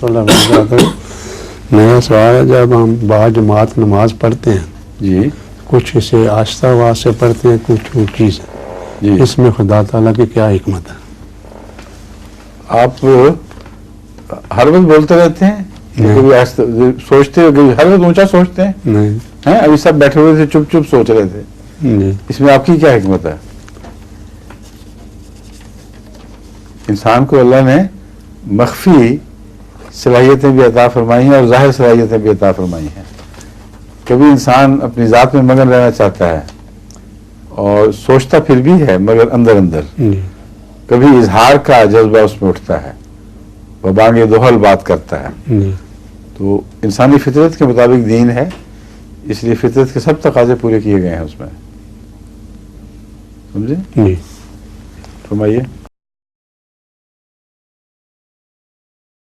اللہ وبرکاتہ۔ میرا سوال ہے، جب ہم باجماعت نماز پڑھتے ہیں، جی کچھ اسے آہستہ آواز سے پڑھتے ہیں، کچھ اونچی سے، جی، اس میں خدا تعالیٰ کی کیا حکمت ہے؟ آپ ہر وقت بولتے رہتے ہیں، نہیں۔ کبھی سوچتے ہو، کبھی ہر وقت اونچا سوچتے ہیں؟ نہیں ہیں ابھی سب بیٹھے ہوئے تھے، چپ چپ سوچ رہے تھے، جی اس میں آپ کی کیا حکمت ہے؟ انسان کو اللہ نے مخفی صلاحیتیں بھی عطا فرمائی ہیں اور ظاہر صلاحیتیں بھی عطا فرمائی ہیں۔ کبھی انسان اپنی ذات میں مگن رہنا چاہتا ہے اور سوچتا پھر بھی ہے مگر اندر اندر، جی کبھی اظہار کا جذبہ اس میں اٹھتا ہے، وہ بانگ دوہل بات کرتا ہے۔ جی تو انسانی فطرت کے مطابق دین ہے، اس لیے فطرت کے سب تقاضے پورے کیے گئے ہیں اس میں، سمجھے؟ جی فرمائیے۔